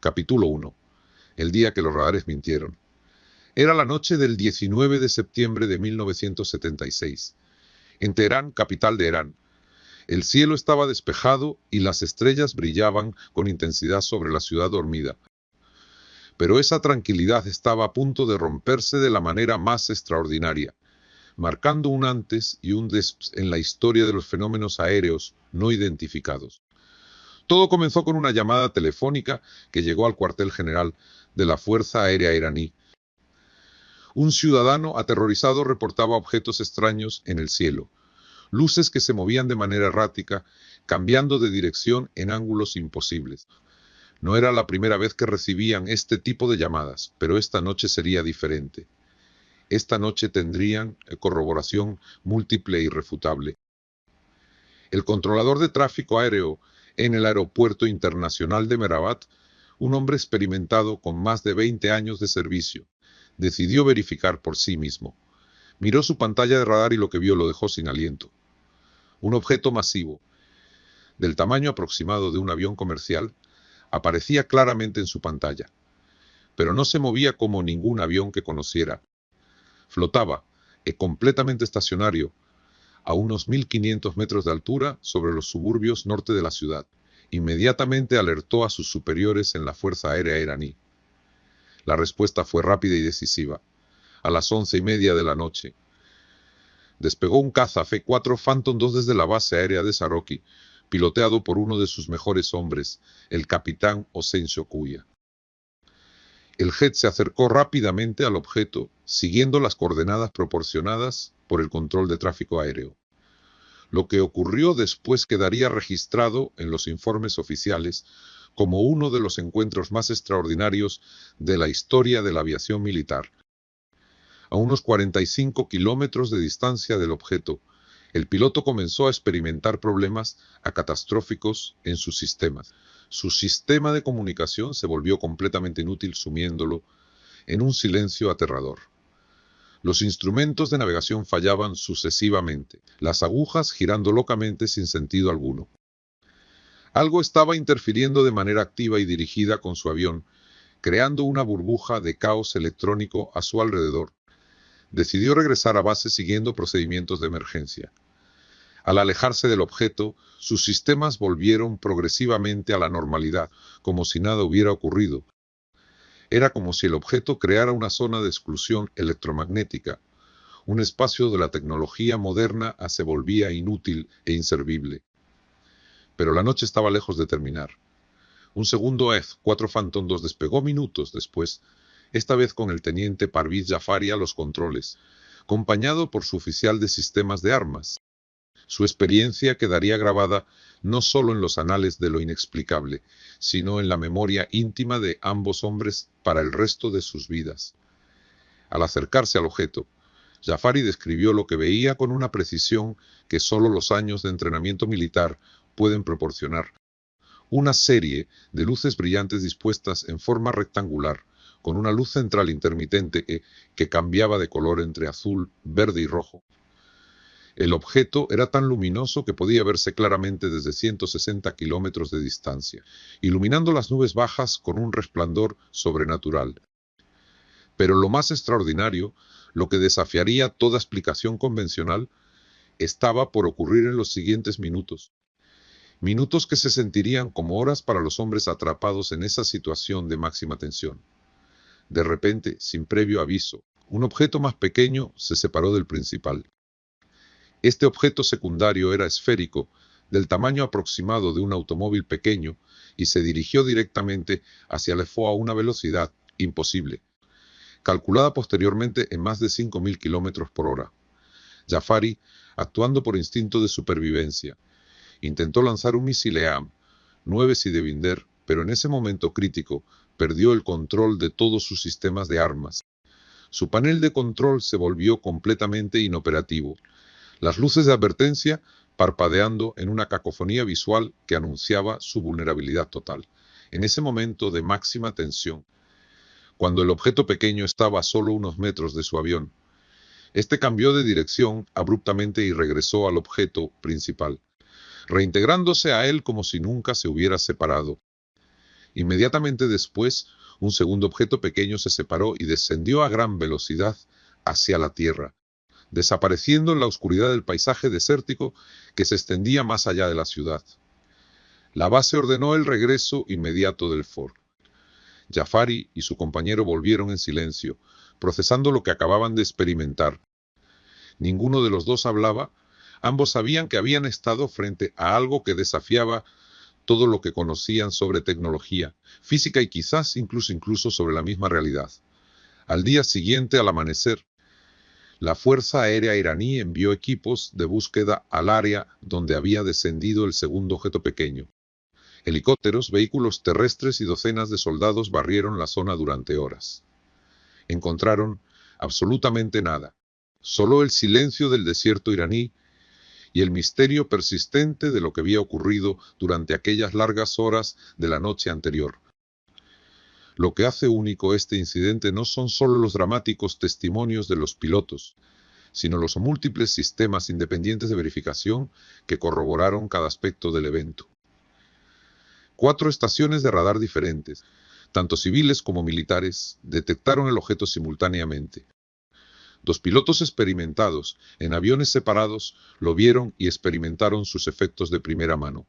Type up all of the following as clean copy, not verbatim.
Capítulo 1. El día que los radares mintieron. Era la noche del 19 de septiembre de 1976. En Teherán, capital de Irán. El cielo estaba despejado y las estrellas brillaban con intensidad sobre la ciudad dormida. Pero esa tranquilidad estaba a punto de romperse de la manera más extraordinaria, marcando un antes y un después en la historia de los fenómenos aéreos no identificados. Todo comenzó con una llamada telefónica que llegó al cuartel general de la Fuerza Aérea iraní. Un ciudadano aterrorizado reportaba objetos extraños en el cielo, luces que se movían de manera errática, cambiando de dirección en ángulos imposibles. No era la primera vez que recibían este tipo de llamadas, pero esta noche sería diferente. Esta noche tendrían corroboración múltiple e irrefutable. El controlador de tráfico aéreo en el Aeropuerto Internacional de Merabat, un hombre experimentado con más de 20 años de servicio, decidió verificar por sí mismo. Miró su pantalla de radar y lo que vio lo dejó sin aliento. Un objeto masivo, del tamaño aproximado de un avión comercial, aparecía claramente en su pantalla, pero no se movía como ningún avión que conociera. Flotaba, completamente estacionario, a unos 1500 metros de altura sobre los suburbios norte de la ciudad. Inmediatamente alertó a sus superiores en la Fuerza Aérea iraní. La respuesta fue rápida y decisiva. A las 11:30 de la noche, despegó un caza F-4 Phantom II desde la base aérea de Saroki, piloteado por uno de sus mejores hombres, el capitán Hossein Shokuya. El jet se acercó rápidamente al objeto, siguiendo las coordenadas proporcionadas por el control de tráfico aéreo. Lo que ocurrió después quedaría registrado en los informes oficiales como uno de los encuentros más extraordinarios de la historia de la aviación militar. A unos 45 kilómetros de distancia del objeto, el piloto comenzó a experimentar problemas catastróficos en sus sistemas. Su sistema de comunicación se volvió completamente inútil, sumiéndolo en un silencio aterrador. Los instrumentos de navegación fallaban sucesivamente, las agujas girando locamente sin sentido alguno. Algo estaba interfiriendo de manera activa y dirigida con su avión, creando una burbuja de caos electrónico a su alrededor. Decidió regresar a base siguiendo procedimientos de emergencia. Al alejarse del objeto, sus sistemas volvieron progresivamente a la normalidad, como si nada hubiera ocurrido. Era como si el objeto creara una zona de exclusión electromagnética. Un espacio de la tecnología moderna se volvía inútil e inservible. Pero la noche estaba lejos de terminar. Un segundo F-4 Phantom II despegó minutos después, esta vez con el teniente Parviz Jafari a los controles, acompañado por su oficial de sistemas de armas. Su experiencia quedaría grabada no solo en los anales de lo inexplicable, sino en la memoria íntima de ambos hombres para el resto de sus vidas. Al acercarse al objeto, Jafari describió lo que veía con una precisión que solo los años de entrenamiento militar pueden proporcionar. Una serie de luces brillantes dispuestas en forma rectangular, con una luz central intermitente que cambiaba de color entre azul, verde y rojo. El objeto era tan luminoso que podía verse claramente desde 160 kilómetros de distancia, iluminando las nubes bajas con un resplandor sobrenatural. Pero lo más extraordinario, lo que desafiaría toda explicación convencional, estaba por ocurrir en los siguientes minutos. Minutos que se sentirían como horas para los hombres atrapados en esa situación de máxima tensión. De repente, sin previo aviso, un objeto más pequeño se separó del principal. Este objeto secundario era esférico, del tamaño aproximado de un automóvil pequeño, y se dirigió directamente hacia Le Faux a una velocidad imposible, calculada posteriormente en más de 5.000 kilómetros por hora. Jafari, actuando por instinto de supervivencia, intentó lanzar un misil EAM-9 Sidewinder, pero en ese momento crítico perdió el control de todos sus sistemas de armas. Su panel de control se volvió completamente inoperativo. Las luces de advertencia parpadeando en una cacofonía visual que anunciaba su vulnerabilidad total. En ese momento de máxima tensión, cuando el objeto pequeño estaba a solo unos metros de su avión, este cambió de dirección abruptamente y regresó al objeto principal, reintegrándose a él como si nunca se hubiera separado. Inmediatamente después, un segundo objeto pequeño se separó y descendió a gran velocidad hacia la Tierra, desapareciendo en la oscuridad del paisaje desértico que se extendía más allá de la ciudad. La base ordenó el regreso inmediato del Ford. Jafari y su compañero volvieron en silencio, procesando lo que acababan de experimentar. Ninguno de los dos hablaba. Ambos sabían que habían estado frente a algo que desafiaba todo lo que conocían sobre tecnología, física y quizás incluso sobre la misma realidad. Al día siguiente, al amanecer, la Fuerza Aérea iraní envió equipos de búsqueda al área donde había descendido el segundo objeto pequeño. Helicópteros, vehículos terrestres y docenas de soldados barrieron la zona durante horas. Encontraron absolutamente nada, solo el silencio del desierto iraní y el misterio persistente de lo que había ocurrido durante aquellas largas horas de la noche anterior. Lo que hace único este incidente no son solo los dramáticos testimonios de los pilotos, sino los múltiples sistemas independientes de verificación que corroboraron cada aspecto del evento. 4 estaciones de radar diferentes, tanto civiles como militares, detectaron el objeto simultáneamente. 2 pilotos experimentados, en aviones separados, lo vieron y experimentaron sus efectos de primera mano.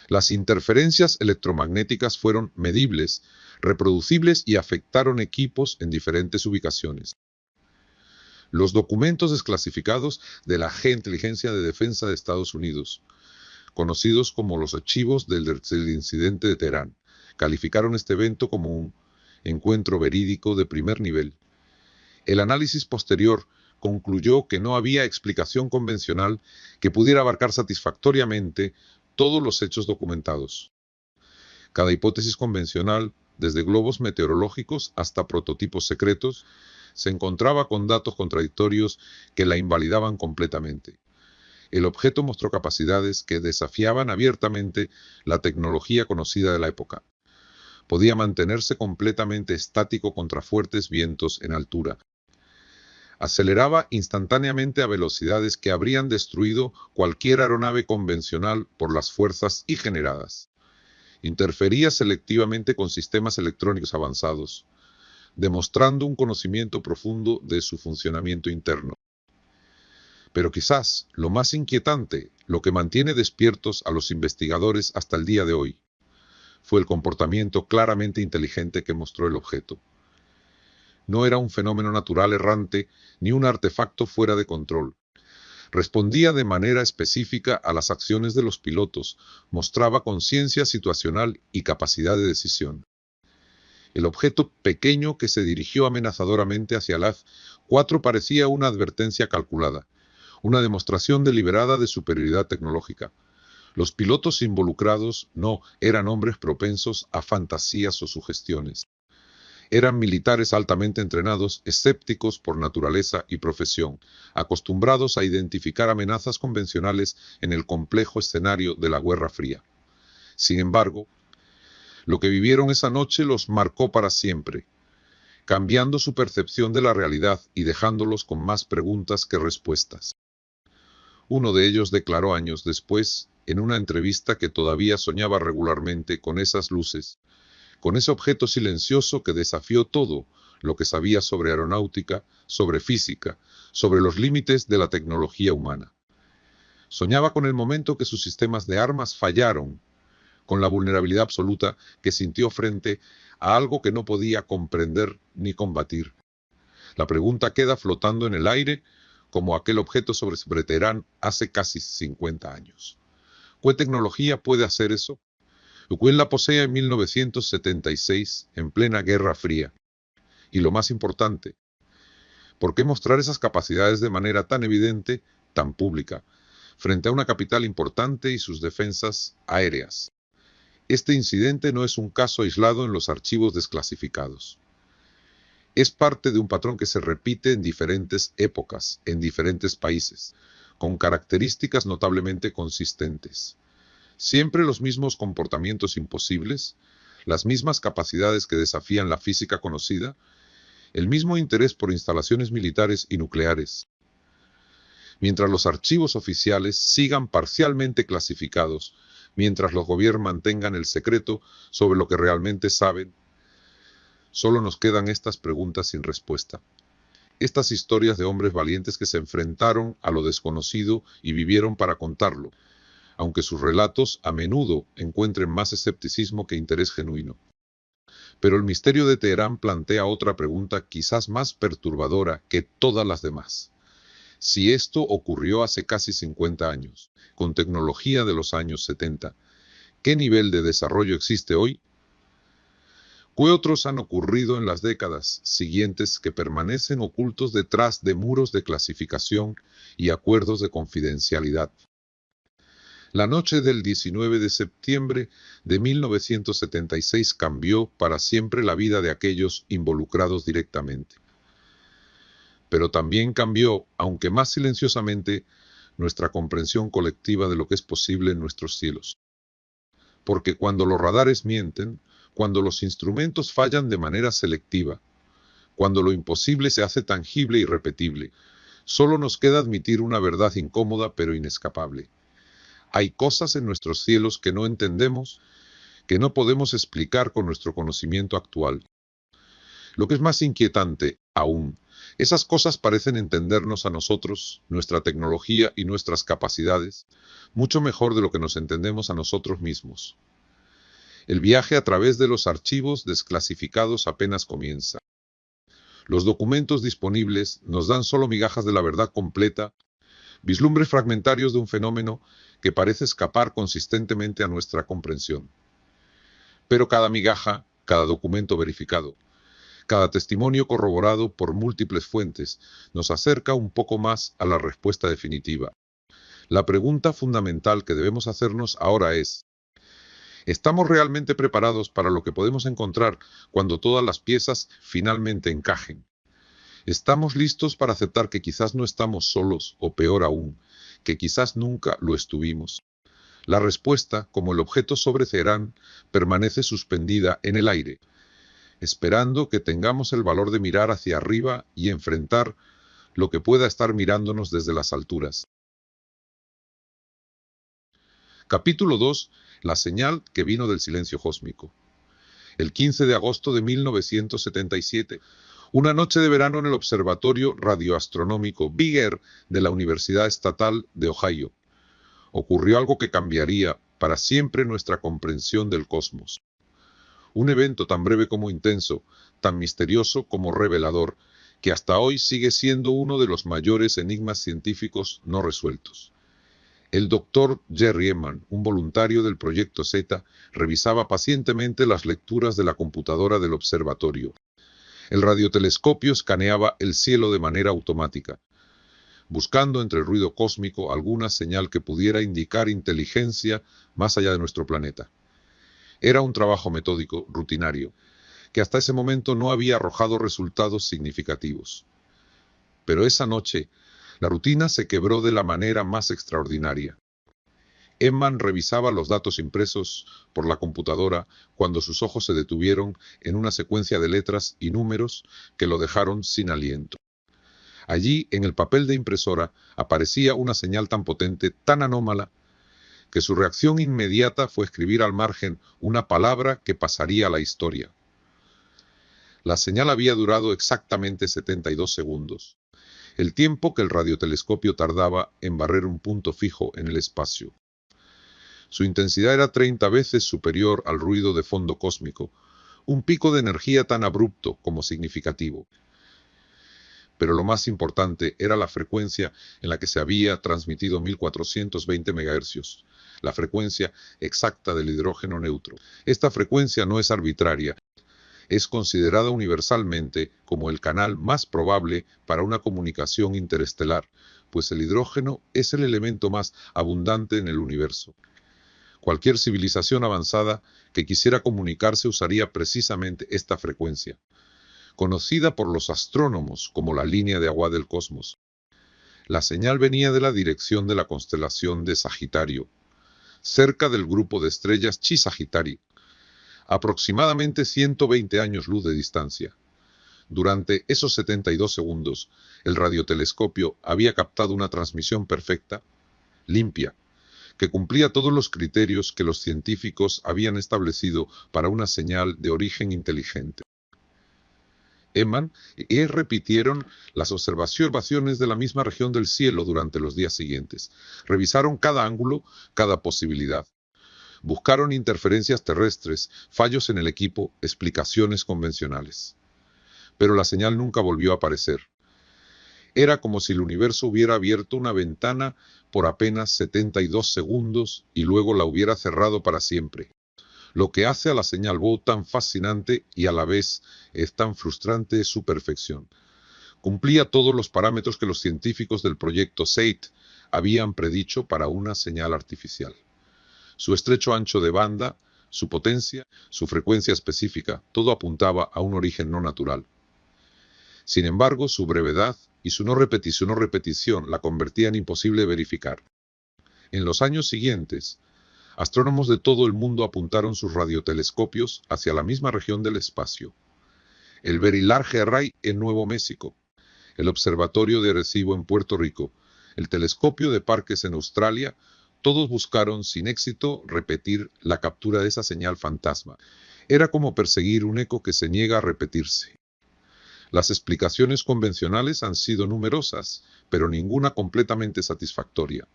Las interferencias electromagnéticas fueron medibles, reproducibles y afectaron equipos en diferentes ubicaciones. Los documentos desclasificados de la Agencia de Inteligencia de Defensa de Estados Unidos, conocidos como los archivos del incidente de Teherán, calificaron este evento como un encuentro verídico de primer nivel. El análisis posterior concluyó que no había explicación convencional que pudiera abarcar satisfactoriamente todos los hechos documentados. Cada hipótesis convencional, desde globos meteorológicos hasta prototipos secretos, se encontraba con datos contradictorios que la invalidaban completamente. El objeto mostró capacidades que desafiaban abiertamente la tecnología conocida de la época. Podía mantenerse completamente estático contra fuertes vientos en altura. Aceleraba instantáneamente a velocidades que habrían destruido cualquier aeronave convencional por las fuerzas y generadas. Interfería selectivamente con sistemas electrónicos avanzados, demostrando un conocimiento profundo de su funcionamiento interno. Pero quizás lo más inquietante, lo que mantiene despiertos a los investigadores hasta el día de hoy, fue el comportamiento claramente inteligente que mostró el objeto. No era un fenómeno natural errante ni un artefacto fuera de control. Respondía de manera específica a las acciones de los pilotos, mostraba conciencia situacional y capacidad de decisión. El objeto pequeño que se dirigió amenazadoramente hacia el F-4 parecía una advertencia calculada, una demostración deliberada de superioridad tecnológica. Los pilotos involucrados no eran hombres propensos a fantasías o sugestiones. Eran militares altamente entrenados, escépticos por naturaleza y profesión, acostumbrados a identificar amenazas convencionales en el complejo escenario de la Guerra Fría. Sin embargo, lo que vivieron esa noche los marcó para siempre, cambiando su percepción de la realidad y dejándolos con más preguntas que respuestas. Uno de ellos declaró años después, en una entrevista, que todavía soñaba regularmente con esas luces, con ese objeto silencioso que desafió todo lo que sabía sobre aeronáutica, sobre física, sobre los límites de la tecnología humana. Soñaba con el momento que sus sistemas de armas fallaron, con la vulnerabilidad absoluta que sintió frente a algo que no podía comprender ni combatir. La pregunta queda flotando en el aire como aquel objeto sobre Teherán hace casi 50 años. ¿Qué tecnología puede hacer eso? ¿Quién la posee en 1976, en plena Guerra Fría? Y lo más importante, ¿por qué mostrar esas capacidades de manera tan evidente, tan pública, frente a una capital importante y sus defensas aéreas? Este incidente no es un caso aislado en los archivos desclasificados. Es parte de un patrón que se repite en diferentes épocas, en diferentes países, con características notablemente consistentes. Siempre los mismos comportamientos imposibles, las mismas capacidades que desafían la física conocida, el mismo interés por instalaciones militares y nucleares. Mientras los archivos oficiales sigan parcialmente clasificados, Mientras los gobiernos mantengan el secreto sobre lo que realmente saben, solo nos quedan estas preguntas sin respuesta. Estas historias de hombres valientes que se enfrentaron a lo desconocido y vivieron para contarlo, aunque sus relatos a menudo encuentren más escepticismo que interés genuino. Pero el misterio de Teherán plantea otra pregunta quizás más perturbadora que todas las demás. Si esto ocurrió hace casi 50 años, con tecnología de los años 70, ¿qué nivel de desarrollo existe hoy? ¿Qué otros han ocurrido en las décadas siguientes que permanecen ocultos detrás de muros de clasificación y acuerdos de confidencialidad? La noche del 19 de septiembre de 1976 cambió para siempre la vida de aquellos involucrados directamente. Pero también cambió, aunque más silenciosamente, nuestra comprensión colectiva de lo que es posible en nuestros cielos. Porque cuando los radares mienten, cuando los instrumentos fallan de manera selectiva, cuando lo imposible se hace tangible y repetible, solo nos queda admitir una verdad incómoda pero inescapable. Hay cosas en nuestros cielos que no entendemos, que no podemos explicar con nuestro conocimiento actual. Lo que es más inquietante aún, esas cosas parecen entendernos a nosotros, nuestra tecnología y nuestras capacidades, mucho mejor de lo que nos entendemos a nosotros mismos. El viaje a través de los archivos desclasificados apenas comienza. Los documentos disponibles nos dan solo migajas de la verdad completa, vislumbres fragmentarios de un fenómeno que parece escapar consistentemente a nuestra comprensión. Pero cada migaja, cada documento verificado, cada testimonio corroborado por múltiples fuentes, nos acerca un poco más a la respuesta definitiva. La pregunta fundamental que debemos hacernos ahora es: ¿estamos realmente preparados para lo que podemos encontrar cuando todas las piezas finalmente encajen? ¿Estamos listos para aceptar que quizás no estamos solos, o peor aún, que quizás nunca lo estuvimos? La respuesta, como el objeto sobre Teherán, permanece suspendida en el aire, esperando que tengamos el valor de mirar hacia arriba y enfrentar lo que pueda estar mirándonos desde las alturas. Capítulo 2. La señal que vino del silencio cósmico. El 15 de agosto de 1977, una noche de verano en el Observatorio Radioastronómico Big Air de la Universidad Estatal de Ohio, ocurrió algo que cambiaría para siempre nuestra comprensión del cosmos. Un evento tan breve como intenso, tan misterioso como revelador, que hasta hoy sigue siendo uno de los mayores enigmas científicos no resueltos. El doctor Jerry Ehman, un voluntario del Proyecto Z, revisaba pacientemente las lecturas de la computadora del observatorio. El radiotelescopio escaneaba el cielo de manera automática, buscando entre el ruido cósmico alguna señal que pudiera indicar inteligencia más allá de nuestro planeta. Era un trabajo metódico, rutinario, que hasta ese momento no había arrojado resultados significativos. Pero esa noche, la rutina se quebró de la manera más extraordinaria. Ehman revisaba los datos impresos por la computadora cuando sus ojos se detuvieron en una secuencia de letras y números que lo dejaron sin aliento. Allí, en el papel de impresora, aparecía una señal tan potente, tan anómala, que su reacción inmediata fue escribir al margen una palabra que pasaría a la historia. La señal había durado exactamente 72 segundos, el tiempo que el radiotelescopio tardaba en barrer un punto fijo en el espacio. Su intensidad era 30 veces superior al ruido de fondo cósmico, un pico de energía tan abrupto como significativo. Pero lo más importante era la frecuencia en la que se había transmitido 1420 MHz, la frecuencia exacta del hidrógeno neutro. Esta frecuencia no es arbitraria, es considerada universalmente como el canal más probable para una comunicación interestelar, pues el hidrógeno es el elemento más abundante en el universo. Cualquier civilización avanzada que quisiera comunicarse usaría precisamente esta frecuencia, conocida por los astrónomos como la línea de agua del cosmos. La señal venía de la dirección de la constelación de Sagitario, cerca del grupo de estrellas Chi Sagittarii, aproximadamente 120 años luz de distancia. Durante esos 72 segundos, el radiotelescopio había captado una transmisión perfecta, limpia, que cumplía todos los criterios que los científicos habían establecido para una señal de origen inteligente. Eman y él repitieron las observaciones de la misma región del cielo durante los días siguientes. Revisaron cada ángulo, cada posibilidad. Buscaron interferencias terrestres, fallos en el equipo, explicaciones convencionales. Pero la señal nunca volvió a aparecer. Era como si el universo hubiera abierto una ventana por apenas 72 segundos y luego la hubiera cerrado para siempre. Lo que hace a la señal Bow tan fascinante y a la vez es tan frustrante es su perfección. Cumplía todos los parámetros que los científicos del proyecto SEIT habían predicho para una señal artificial. Su estrecho ancho de banda, su potencia, su frecuencia específica, todo apuntaba a un origen no natural. Sin embargo, su brevedad y su no repetición la convertían imposible de verificar. En los años siguientes, astrónomos de todo el mundo apuntaron sus radiotelescopios hacia la misma región del espacio. El Very Large Array en Nuevo México, el Observatorio de Arecibo en Puerto Rico, el Telescopio de Parkes en Australia, todos buscaron sin éxito repetir la captura de esa señal fantasma. Era como perseguir un eco que se niega a repetirse. Las explicaciones convencionales han sido numerosas, pero ninguna completamente satisfactoria.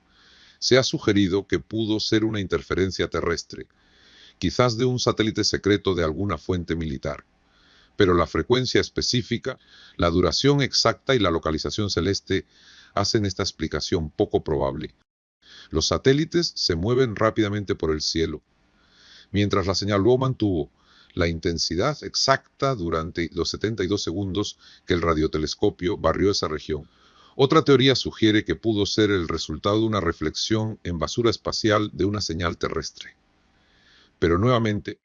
Se ha sugerido que pudo ser una interferencia terrestre, quizás de un satélite secreto de alguna fuente militar. Pero la frecuencia específica, la duración exacta y la localización celeste hacen esta explicación poco probable. Los satélites se mueven rápidamente por el cielo, mientras la señal Bow mantuvo la intensidad exacta durante los 72 segundos que el radiotelescopio barrió esa región. Otra teoría sugiere que pudo ser el resultado de una reflexión en basura espacial de una señal terrestre. Pero nuevamente,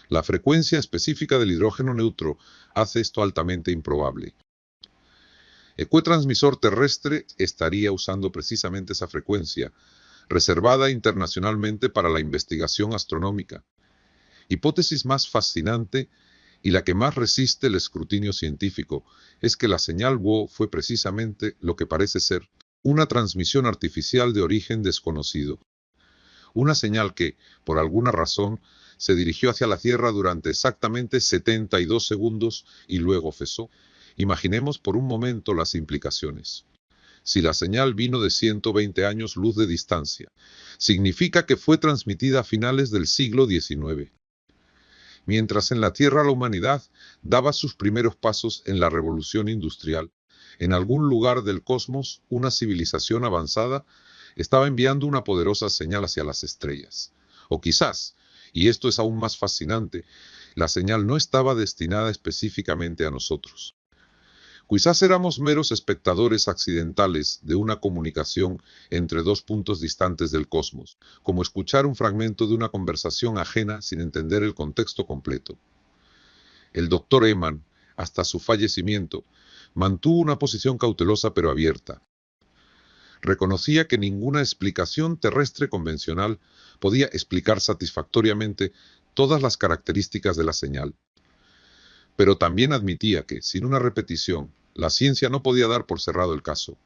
la frecuencia específica del hidrógeno neutro hace esto altamente improbable. El cotransmisor terrestre estaría usando precisamente esa frecuencia, reservada internacionalmente para la investigación astronómica. Hipótesis más fascinante y la que más resiste el escrutinio científico es que la señal Bow fue precisamente lo que parece ser una transmisión artificial de origen desconocido. Una señal que, por alguna razón, se dirigió hacia la Tierra durante exactamente 72 segundos y luego cesó. Imaginemos por un momento las implicaciones. Si la señal vino de 120 años luz de distancia, significa que fue transmitida a finales del siglo XIX. Mientras en la Tierra la humanidad daba sus primeros pasos en la revolución industrial, en algún lugar del cosmos una civilización avanzada estaba enviando una poderosa señal hacia las estrellas. O quizás, y esto es aún más fascinante, la señal no estaba destinada específicamente a nosotros. Quizás éramos meros espectadores accidentales de una comunicación entre dos puntos distantes del cosmos, como escuchar un fragmento de una conversación ajena sin entender el contexto completo. El doctor Eman, hasta su fallecimiento, mantuvo una posición cautelosa pero abierta. Reconocía que ninguna explicación terrestre convencional podía explicar satisfactoriamente todas las características de la señal. Pero también admitía que, sin una repetición, la ciencia no podía dar por cerrado el caso.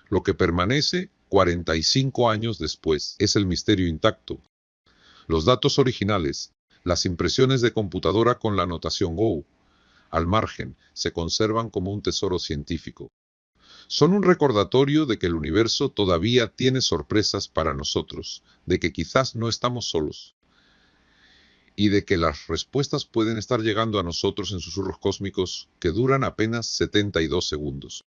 Lo que permanece 45 años después es el misterio intacto. Los datos originales, las impresiones de computadora con la notación Bow, al margen, se conservan como un tesoro científico. Son un recordatorio de que el universo todavía tiene sorpresas para nosotros, de que quizás no estamos solos, y de que las respuestas pueden estar llegando a nosotros en susurros cósmicos que duran apenas 72 segundos.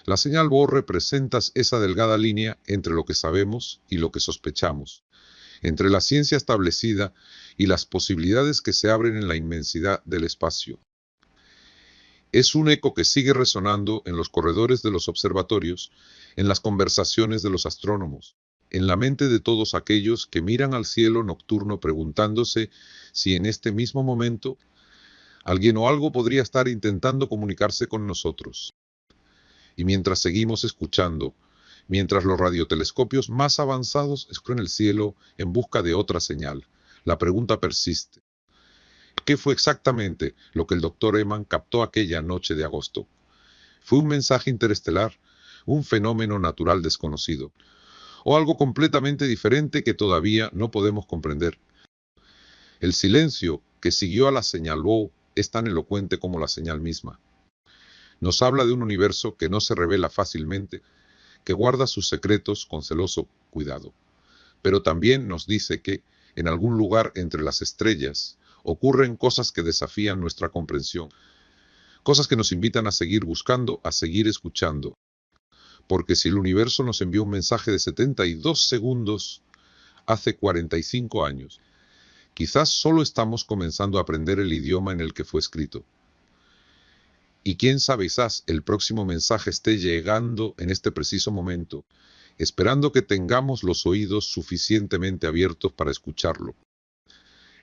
La señal Bow representa esa delgada línea entre lo que sabemos y lo que sospechamos, entre la ciencia establecida y las posibilidades que se abren en la inmensidad del espacio. Es un eco que sigue resonando en los corredores de los observatorios, en las conversaciones de los astrónomos, en la mente de todos aquellos que miran al cielo nocturno preguntándose si en este mismo momento alguien o algo podría estar intentando comunicarse con nosotros. Y mientras seguimos escuchando, mientras los radiotelescopios más avanzados escrutan el cielo en busca de otra señal, la pregunta persiste. ¿Qué fue exactamente lo que el Dr. Eman captó aquella noche de agosto? ¿Fue un mensaje interestelar? ¿Un fenómeno natural desconocido? o algo completamente diferente que todavía no podemos comprender. El silencio que siguió a la señal Bow es tan elocuente como la señal misma. Nos habla de un universo que no se revela fácilmente, que guarda sus secretos con celoso cuidado. Pero también nos dice que, en algún lugar entre las estrellas, ocurren cosas que desafían nuestra comprensión, cosas que nos invitan a seguir buscando, a seguir escuchando. Porque si el universo nos envió un mensaje de 72 segundos hace 45 años, quizás solo estamos comenzando a aprender el idioma en el que fue escrito. Y quién sabe, quizás el próximo mensaje esté llegando en este preciso momento, esperando que tengamos los oídos suficientemente abiertos para escucharlo.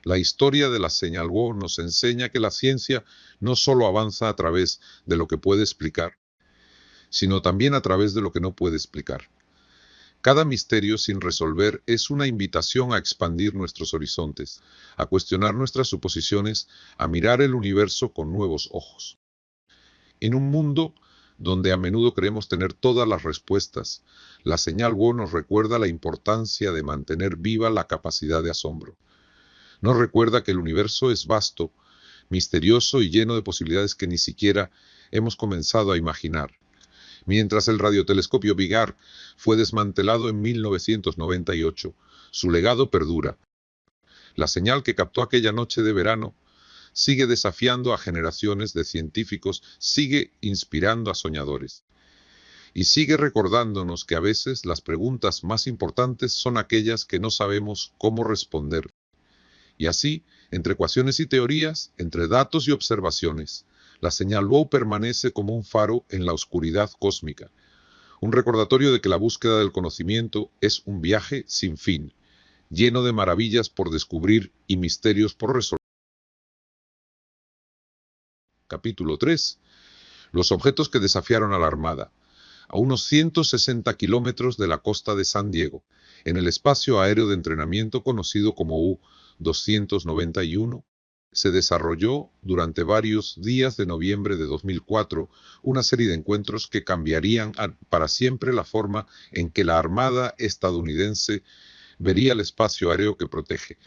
La historia de la señal Wow nos enseña que la ciencia no solo avanza a través de lo que puede explicar, sino también a través de lo que no puede explicar. Cada misterio sin resolver es una invitación a expandir nuestros horizontes, a cuestionar nuestras suposiciones, a mirar el universo con nuevos ojos. En un mundo donde a menudo creemos tener todas las respuestas, la señal Wow nos recuerda la importancia de mantener viva la capacidad de asombro. Nos recuerda que el universo es vasto, misterioso y lleno de posibilidades que ni siquiera hemos comenzado a imaginar. Mientras el radiotelescopio Vigar fue desmantelado en 1998, su legado perdura. La señal que captó aquella noche de verano sigue desafiando a generaciones de científicos, sigue inspirando a soñadores. Y sigue recordándonos que a veces las preguntas más importantes son aquellas que no sabemos cómo responder. Y así, entre ecuaciones y teorías, entre datos y observaciones, la señal Wow permanece como un faro en la oscuridad cósmica, un recordatorio de que la búsqueda del conocimiento es un viaje sin fin, lleno de maravillas por descubrir y misterios por resolver. Capítulo 3. Los objetos que desafiaron a la Armada. A unos 160 kilómetros de la costa de San Diego, en el espacio aéreo de entrenamiento conocido como U-291, se desarrolló durante varios días de noviembre de 2004 una serie de encuentros que cambiarían para siempre la forma en que la Armada estadounidense vería el espacio aéreo que protege.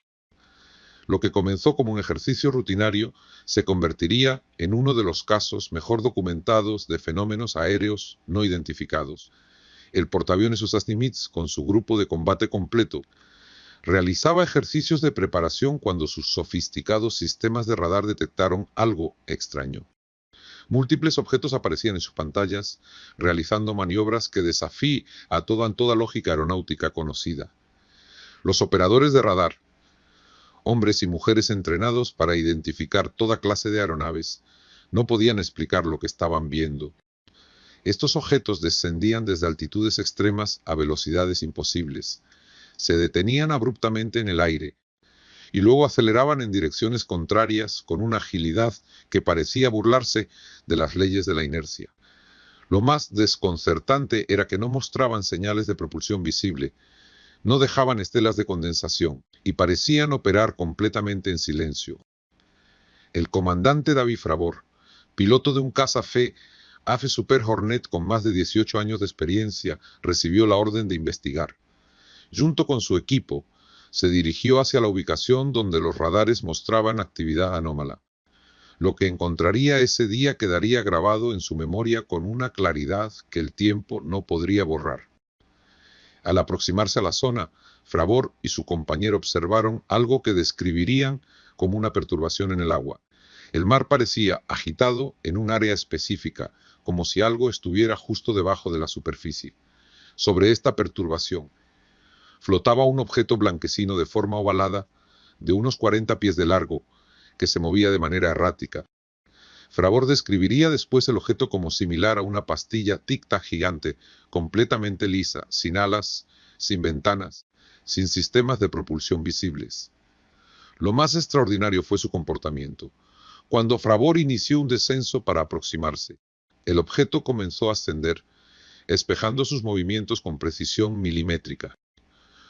Lo que comenzó como un ejercicio rutinario se convertiría en uno de los casos mejor documentados de fenómenos aéreos no identificados. El portaaviones USAS Nimitz, con su grupo de combate completo, realizaba ejercicios de preparación cuando sus sofisticados sistemas de radar detectaron algo extraño. Múltiples objetos aparecían en sus pantallas, realizando maniobras que desafían a toda lógica aeronáutica conocida. Los operadores de radar, hombres y mujeres entrenados para identificar toda clase de aeronaves, no podían explicar lo que estaban viendo. Estos objetos descendían desde altitudes extremas a velocidades imposibles, se detenían abruptamente en el aire y luego aceleraban en direcciones contrarias con una agilidad que parecía burlarse de las leyes de la inercia. Lo más desconcertante era que no mostraban señales de propulsión visible, no dejaban estelas de condensación y parecían operar completamente en silencio. El comandante David Fravor, piloto de un caza AFE Super Hornet con más de 18 años de experiencia, recibió la orden de investigar. Junto con su equipo, se dirigió hacia la ubicación donde los radares mostraban actividad anómala. Lo que encontraría ese día quedaría grabado en su memoria con una claridad que el tiempo no podría borrar. Al aproximarse a la zona, Fravor y su compañero observaron algo que describirían como una perturbación en el agua. El mar parecía agitado en un área específica, como si algo estuviera justo debajo de la superficie. Sobre esta perturbación, flotaba un objeto blanquecino de forma ovalada, de unos 40 pies de largo, que se movía de manera errática. Fravor describiría después el objeto como similar a una pastilla tic-tac gigante, completamente lisa, sin alas, sin ventanas, sin sistemas de propulsión visibles. Lo más extraordinario fue su comportamiento. Cuando Fravor inició un descenso para aproximarse, el objeto comenzó a ascender, espejando sus movimientos con precisión milimétrica.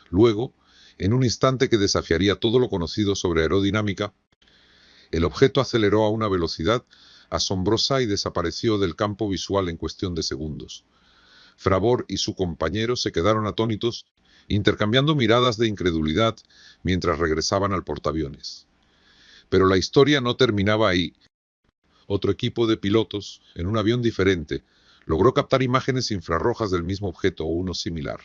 Luego, en un instante que desafiaría todo lo conocido sobre aerodinámica, el objeto aceleró a una velocidad asombrosa y desapareció del campo visual en cuestión de segundos. Fravor y su compañero se quedaron atónitos intercambiando miradas de incredulidad mientras regresaban al portaaviones. Pero la historia no terminaba ahí. Otro equipo de pilotos, en un avión diferente, logró captar imágenes infrarrojas del mismo objeto o uno similar.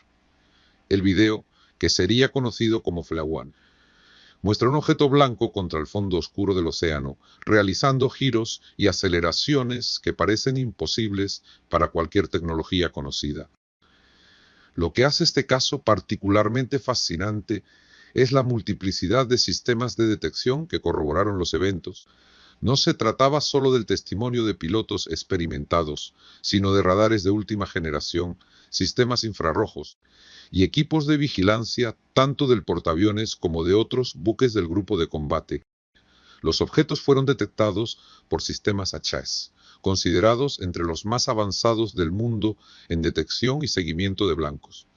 El video, que sería conocido como FLA-1, muestra un objeto blanco contra el fondo oscuro del océano, realizando giros y aceleraciones que parecen imposibles para cualquier tecnología conocida. Lo que hace este caso particularmente fascinante es la multiplicidad de sistemas de detección que corroboraron los eventos. No se trataba solo del testimonio de pilotos experimentados, sino de radares de última generación, sistemas infrarrojos y equipos de vigilancia tanto del portaaviones como de otros buques del grupo de combate. Los objetos fueron detectados por sistemas HAES, considerados entre los más avanzados del mundo en detección y seguimiento de blancos.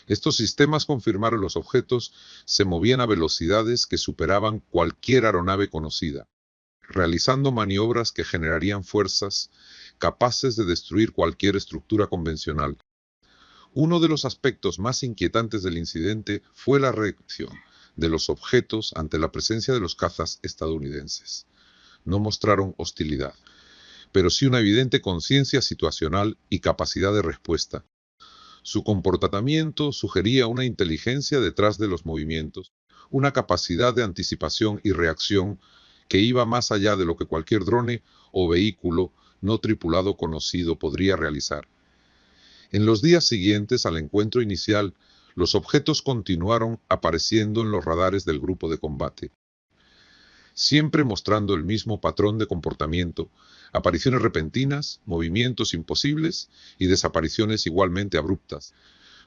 Estos sistemas confirmaron que los objetos se movían a velocidades que superaban cualquier aeronave conocida, realizando maniobras que generarían fuerzas capaces de destruir cualquier estructura convencional. Uno de los aspectos más inquietantes del incidente fue la reacción de los objetos ante la presencia de los cazas estadounidenses. No mostraron hostilidad, pero sí una evidente conciencia situacional y capacidad de respuesta. Su comportamiento sugería una inteligencia detrás de los movimientos, una capacidad de anticipación y reacción que iba más allá de lo que cualquier drone o vehículo no tripulado conocido podría realizar. En los días siguientes al encuentro inicial, los objetos continuaron apareciendo en los radares del grupo de combate, siempre mostrando el mismo patrón de comportamiento: apariciones repentinas, movimientos imposibles y desapariciones igualmente abruptas.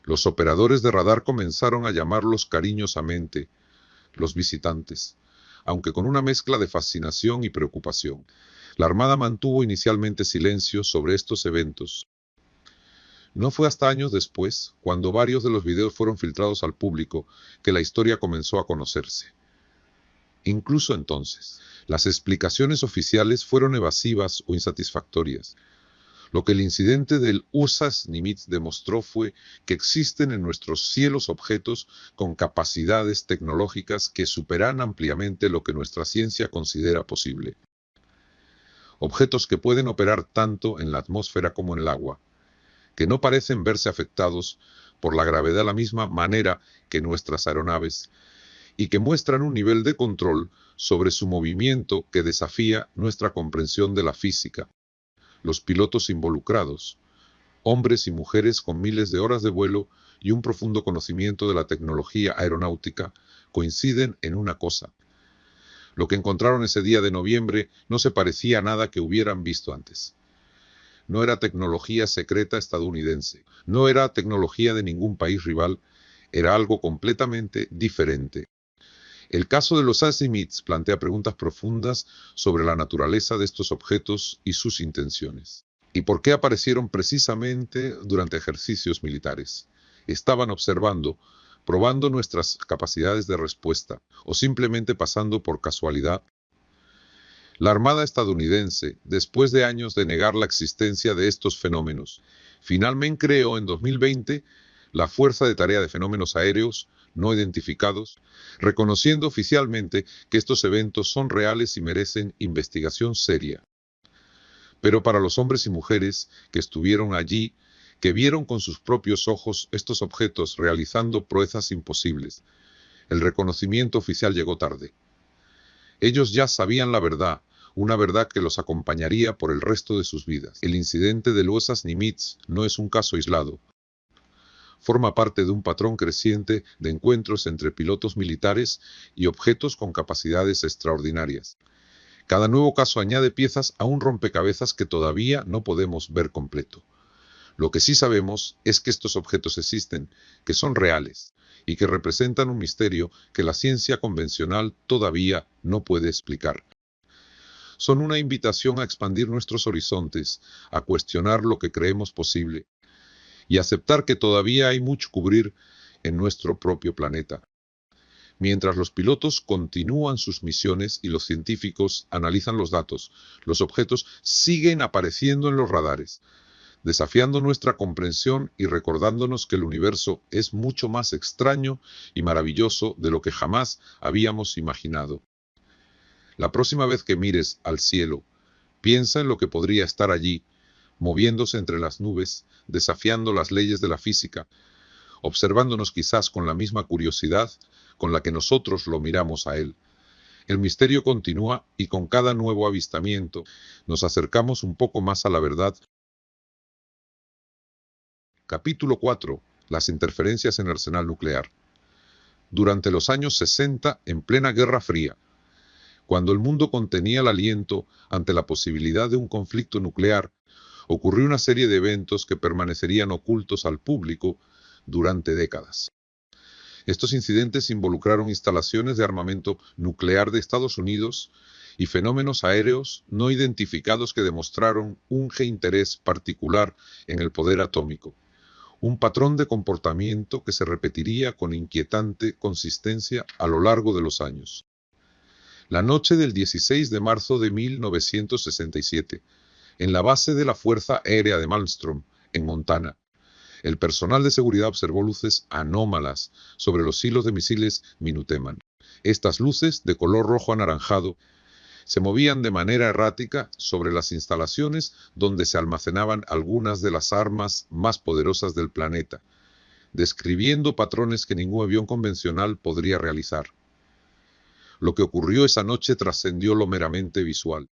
Los operadores de radar comenzaron a llamarlos cariñosamente los visitantes, aunque con una mezcla de fascinación y preocupación. La Armada mantuvo inicialmente silencio sobre estos eventos. No fue hasta años después, cuando varios de los videos fueron filtrados al público, que la historia comenzó a conocerse. Incluso entonces, las explicaciones oficiales fueron evasivas o insatisfactorias. Lo que el incidente del USAS Nimitz demostró fue que existen en nuestros cielos objetos con capacidades tecnológicas que superan ampliamente lo que nuestra ciencia considera posible. Objetos que pueden operar tanto en la atmósfera como en el agua, que no parecen verse afectados por la gravedad de la misma manera que nuestras aeronaves, y que muestran un nivel de control sobre su movimiento que desafía nuestra comprensión de la física. Los pilotos involucrados, hombres y mujeres con miles de horas de vuelo y un profundo conocimiento de la tecnología aeronáutica, coinciden en una cosa: lo que encontraron ese día de noviembre no se parecía a nada que hubieran visto antes. No era tecnología secreta estadounidense, no era tecnología de ningún país rival, era algo completamente diferente. El caso de los Nimitz plantea preguntas profundas sobre la naturaleza de estos objetos y sus intenciones. ¿Y por qué aparecieron precisamente durante ejercicios militares? ¿Estaban observando, probando nuestras capacidades de respuesta, o simplemente pasando por casualidad? La Armada estadounidense, después de años de negar la existencia de estos fenómenos, finalmente creó en 2020 la Fuerza de Tarea de Fenómenos Aéreos No Identificados, reconociendo oficialmente que estos eventos son reales y merecen investigación seria. Pero para los hombres y mujeres que estuvieron allí, que vieron con sus propios ojos estos objetos realizando proezas imposibles, el reconocimiento oficial llegó tarde. Ellos ya sabían la verdad, una verdad que los acompañaría por el resto de sus vidas. El incidente del USAS Nimitz no es un caso aislado. Forma parte de un patrón creciente de encuentros entre pilotos militares y objetos con capacidades extraordinarias. Cada nuevo caso añade piezas a un rompecabezas que todavía no podemos ver completo. Lo que sí sabemos es que estos objetos existen, que son reales, y que representan un misterio que la ciencia convencional todavía no puede explicar. Son una invitación a expandir nuestros horizontes, a cuestionar lo que creemos posible, y aceptar que todavía hay mucho que cubrir en nuestro propio planeta. Mientras los pilotos continúan sus misiones y los científicos analizan los datos, los objetos siguen apareciendo en los radares, desafiando nuestra comprensión y recordándonos que el universo es mucho más extraño y maravilloso de lo que jamás habíamos imaginado. La próxima vez que mires al cielo, piensa en lo que podría estar allí, moviéndose entre las nubes, desafiando las leyes de la física, observándonos quizás con la misma curiosidad con la que nosotros lo miramos a él. El misterio continúa y con cada nuevo avistamiento nos acercamos un poco más a la verdad. Capítulo 4. Las interferencias en el arsenal nuclear. Durante los años 60, en plena Guerra Fría, cuando el mundo contenía el aliento ante la posibilidad de un conflicto nuclear, ocurrió una serie de eventos que permanecerían ocultos al público durante décadas. Estos incidentes involucraron instalaciones de armamento nuclear de Estados Unidos y fenómenos aéreos no identificados que demostraron un interés particular en el poder atómico. Un patrón de comportamiento que se repetiría con inquietante consistencia a lo largo de los años. La noche del 16 de marzo de 1967, en la base de la Fuerza Aérea de Malmstrom, en Montana, el personal de seguridad observó luces anómalas sobre los hilos de misiles Minuteman. Estas luces, de color rojo anaranjado, se movían de manera errática sobre las instalaciones donde se almacenaban algunas de las armas más poderosas del planeta, describiendo patrones que ningún avión convencional podría realizar. Lo que ocurrió esa noche trascendió lo meramente visual.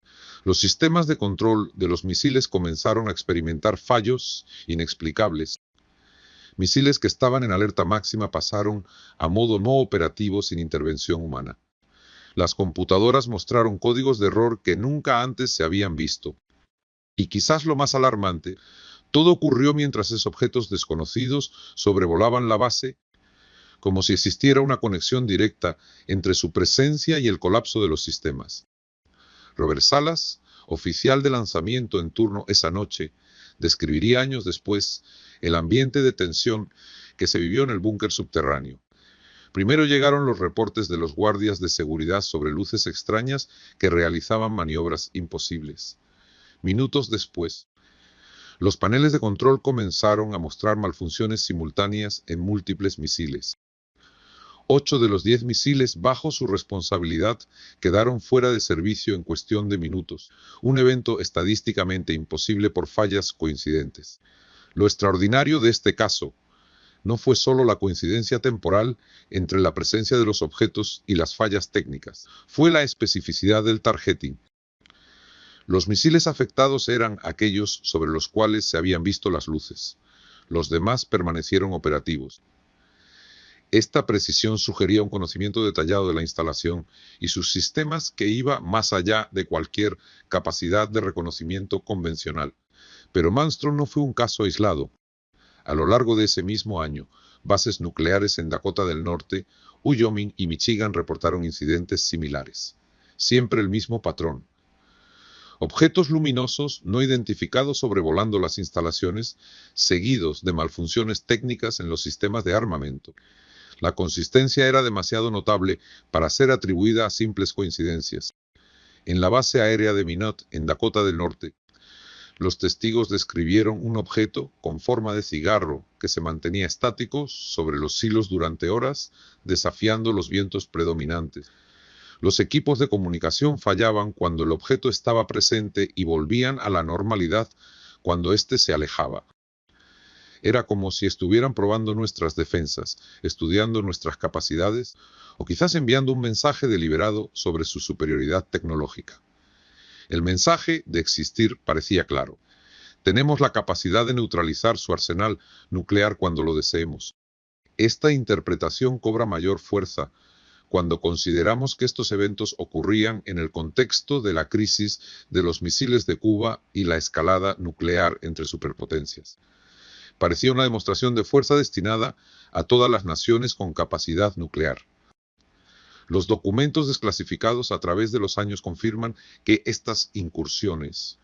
Los sistemas de control de los misiles comenzaron a experimentar fallos inexplicables. Misiles que estaban en alerta máxima pasaron a modo no operativo sin intervención humana. Las computadoras mostraron códigos de error que nunca antes se habían visto. Y quizás lo más alarmante, todo ocurrió mientras esos objetos desconocidos sobrevolaban la base, como si existiera una conexión directa entre su presencia y el colapso de los sistemas. Robert Salas, oficial de lanzamiento en turno esa noche, describiría años después el ambiente de tensión que se vivió en el búnker subterráneo. Primero llegaron los reportes de los guardias de seguridad sobre luces extrañas que realizaban maniobras imposibles. Minutos después, los paneles de control comenzaron a mostrar malfunciones simultáneas en múltiples misiles. 8 de los 10 misiles bajo su responsabilidad quedaron fuera de servicio en cuestión de minutos, un evento estadísticamente imposible por fallas coincidentes. Lo extraordinario de este caso no fue solo la coincidencia temporal entre la presencia de los objetos y las fallas técnicas, fue la especificidad del targeting. Los misiles afectados eran aquellos sobre los cuales se habían visto las luces. Los demás permanecieron operativos. Esta precisión sugería un conocimiento detallado de la instalación y sus sistemas que iba más allá de cualquier capacidad de reconocimiento convencional. Pero Malmstrom no fue un caso aislado. A lo largo de ese mismo año, bases nucleares en Dakota del Norte, Wyoming y Michigan reportaron incidentes similares. Siempre el mismo patrón. Objetos luminosos no identificados sobrevolando las instalaciones, seguidos de malfunciones técnicas en los sistemas de armamento. La consistencia era demasiado notable para ser atribuida a simples coincidencias. En la base aérea de Minot, en Dakota del Norte, los testigos describieron un objeto con forma de cigarro que se mantenía estático sobre los hilos durante horas, desafiando los vientos predominantes. Los equipos de comunicación fallaban cuando el objeto estaba presente y volvían a la normalidad cuando éste se alejaba. Era como si estuvieran probando nuestras defensas, estudiando nuestras capacidades o quizás enviando un mensaje deliberado sobre su superioridad tecnológica. El mensaje de existir parecía claro. Tenemos la capacidad de neutralizar su arsenal nuclear cuando lo deseemos. Esta interpretación cobra mayor fuerza cuando consideramos que estos eventos ocurrían en el contexto de la crisis de los misiles de Cuba y la escalada nuclear entre superpotencias. Parecía una demostración de fuerza destinada a todas las naciones con capacidad nuclear. Los documentos desclasificados a través de los años confirman que estas incursiones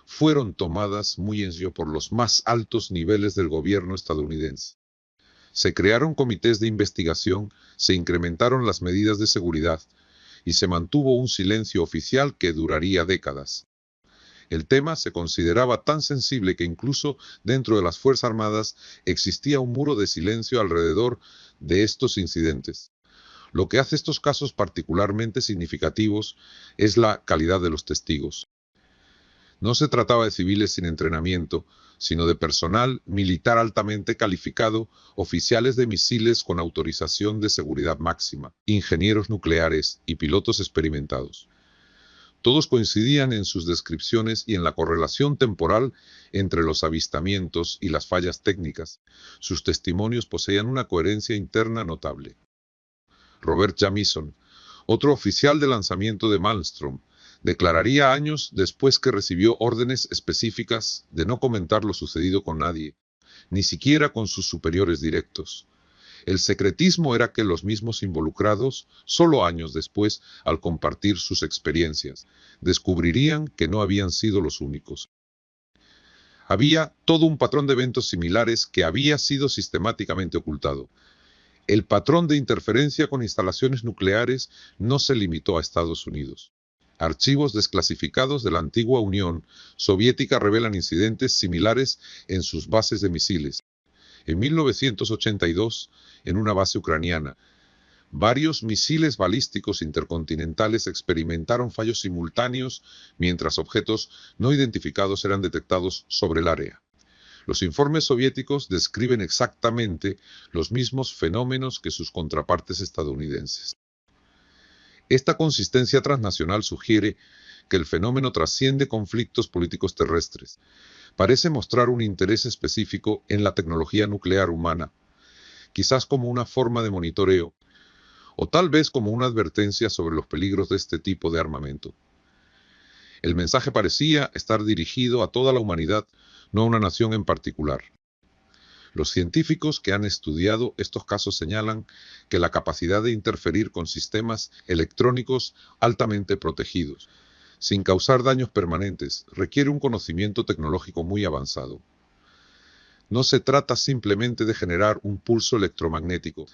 fueron tomadas muy en serio por los más altos niveles del gobierno estadounidense. Se crearon comités de investigación, se incrementaron las medidas de seguridad y se mantuvo un silencio oficial que duraría décadas. El tema se consideraba tan sensible que incluso dentro de las Fuerzas Armadas existía un muro de silencio alrededor de estos incidentes. Lo que hace estos casos particularmente significativos es la calidad de los testigos. No se trataba de civiles sin entrenamiento, sino de personal militar altamente calificado, oficiales de misiles con autorización de seguridad máxima, ingenieros nucleares y pilotos experimentados. Todos coincidían en sus descripciones y en la correlación temporal entre los avistamientos y las fallas técnicas. Sus testimonios poseían una coherencia interna notable. Robert Jamieson, otro oficial de lanzamiento de Malmström, declararía años después que recibió órdenes específicas de no comentar lo sucedido con nadie, ni siquiera con sus superiores directos. El secretismo era que los mismos involucrados, solo años después, al compartir sus experiencias, descubrirían que no habían sido los únicos. Había todo un patrón de eventos similares que había sido sistemáticamente ocultado. El patrón de interferencia con instalaciones nucleares no se limitó a Estados Unidos. Archivos desclasificados de la antigua Unión Soviética revelan incidentes similares en sus bases de misiles. En 1982, en una base ucraniana, varios misiles balísticos intercontinentales experimentaron fallos simultáneos mientras objetos no identificados eran detectados sobre el área. Los informes soviéticos describen exactamente los mismos fenómenos que sus contrapartes estadounidenses. Esta consistencia transnacional sugiere que el fenómeno trasciende conflictos políticos terrestres. Parece mostrar un interés específico en la tecnología nuclear humana, quizás como una forma de monitoreo, o tal vez como una advertencia sobre los peligros de este tipo de armamento. El mensaje parecía estar dirigido a toda la humanidad, no a una nación en particular. Los científicos que han estudiado estos casos señalan que la capacidad de interferir con sistemas electrónicos altamente protegidos, sin causar daños permanentes, requiere un conocimiento tecnológico muy avanzado. No se trata simplemente de generar un pulso electromagnético,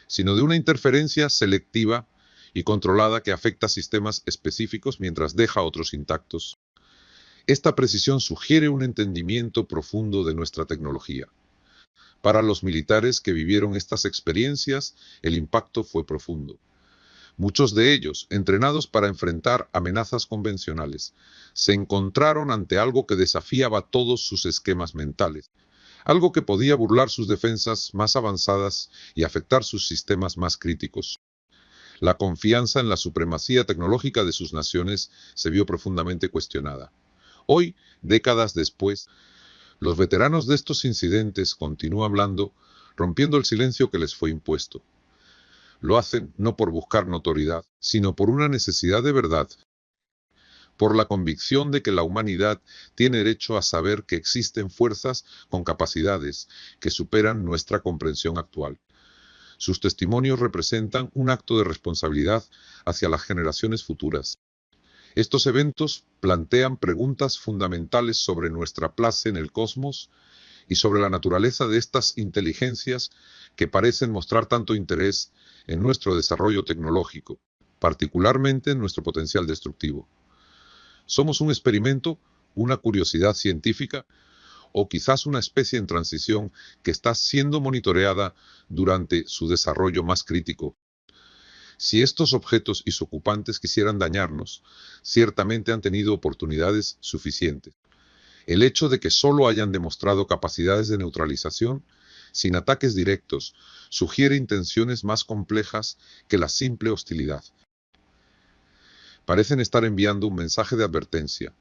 sino de una interferencia selectiva y controlada que afecta a sistemas específicos mientras deja otros intactos. Esta precisión sugiere un entendimiento profundo de nuestra tecnología. Para los militares que vivieron estas experiencias, el impacto fue profundo. Muchos de ellos, entrenados para enfrentar amenazas convencionales, se encontraron ante algo que desafiaba todos sus esquemas mentales, algo que podía burlar sus defensas más avanzadas y afectar sus sistemas más críticos. La confianza en la supremacía tecnológica de sus naciones se vio profundamente cuestionada. Hoy, décadas después, los veteranos de estos incidentes continúan hablando, rompiendo el silencio que les fue impuesto. Lo hacen no por buscar notoriedad, sino por una necesidad de verdad, por la convicción de que la humanidad tiene derecho a saber que existen fuerzas con capacidades que superan nuestra comprensión actual. Sus testimonios representan un acto de responsabilidad hacia las generaciones futuras. Estos eventos plantean preguntas fundamentales sobre nuestra place en el cosmos y sobre la naturaleza de estas inteligencias que parecen mostrar tanto interés en nuestro desarrollo tecnológico, particularmente en nuestro potencial destructivo. ¿Somos un experimento, una curiosidad científica o quizás una especie en transición que está siendo monitoreada durante su desarrollo más crítico? Si estos objetos y sus ocupantes quisieran dañarnos, ciertamente han tenido oportunidades suficientes. El hecho de que solo hayan demostrado capacidades de neutralización, sin ataques directos, sugiere intenciones más complejas que la simple hostilidad. Parecen estar enviando un mensaje de advertencia,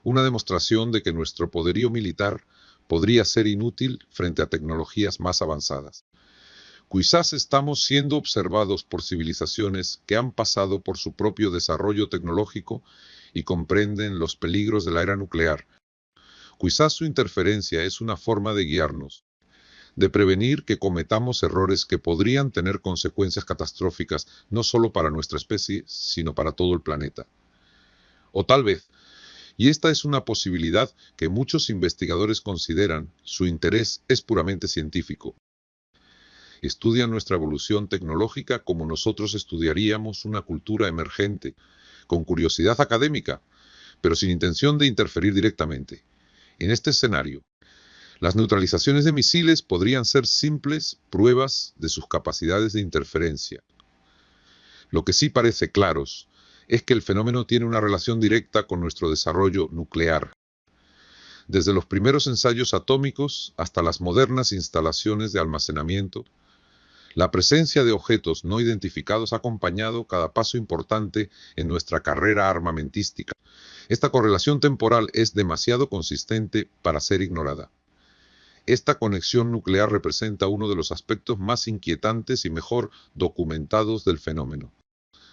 una demostración de que nuestro poderío militar podría ser inútil frente a tecnologías más avanzadas. Quizás estamos siendo observados por civilizaciones que han pasado por su propio desarrollo tecnológico y comprenden los peligros de la era nuclear. Quizás su interferencia es una forma de guiarnos, de prevenir que cometamos errores que podrían tener consecuencias catastróficas no solo para nuestra especie, sino para todo el planeta. O tal vez, y esta es una posibilidad que muchos investigadores consideran, su interés es puramente científico. Estudian nuestra evolución tecnológica como nosotros estudiaríamos una cultura emergente, con curiosidad académica, pero sin intención de interferir directamente. En este escenario, las neutralizaciones de misiles podrían ser simples pruebas de sus capacidades de interferencia. Lo que sí parece claro es que el fenómeno tiene una relación directa con nuestro desarrollo nuclear. Desde los primeros ensayos atómicos hasta las modernas instalaciones de almacenamiento, la presencia de objetos no identificados ha acompañado cada paso importante en nuestra carrera armamentística. Esta correlación temporal es demasiado consistente para ser ignorada. Esta conexión nuclear representa uno de los aspectos más inquietantes y mejor documentados del fenómeno.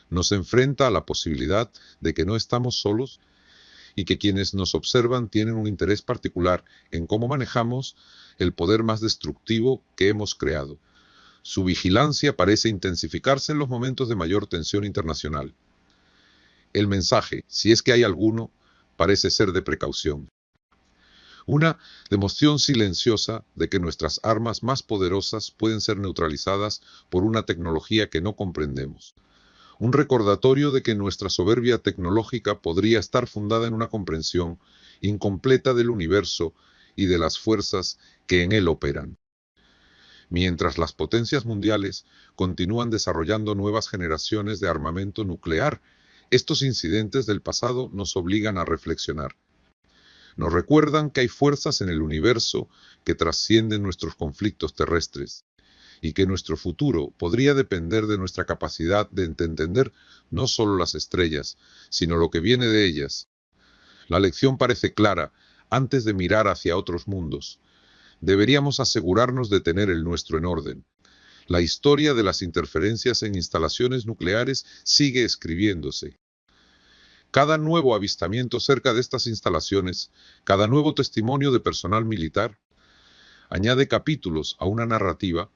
Nos enfrenta a la posibilidad de que no estamos solos y que quienes nos observan tienen un interés particular en cómo manejamos el poder más destructivo que hemos creado. Su vigilancia parece intensificarse en los momentos de mayor tensión internacional. El mensaje, si es que hay alguno, parece ser de precaución. Una demostración silenciosa de que nuestras armas más poderosas pueden ser neutralizadas por una tecnología que no comprendemos. Un recordatorio de que nuestra soberbia tecnológica podría estar fundada en una comprensión incompleta del universo y de las fuerzas que en él operan. Mientras las potencias mundiales continúan desarrollando nuevas generaciones de armamento nuclear, estos incidentes del pasado nos obligan a reflexionar. Nos recuerdan que hay fuerzas en el universo que trascienden nuestros conflictos terrestres y que nuestro futuro podría depender de nuestra capacidad de entender no solo las estrellas, sino lo que viene de ellas. La lección parece clara: antes de mirar hacia otros mundos, deberíamos asegurarnos de tener el nuestro en orden. La historia de las interferencias en instalaciones nucleares sigue escribiéndose. Cada nuevo avistamiento cerca de estas instalaciones, cada nuevo testimonio de personal militar, añade capítulos a una narrativa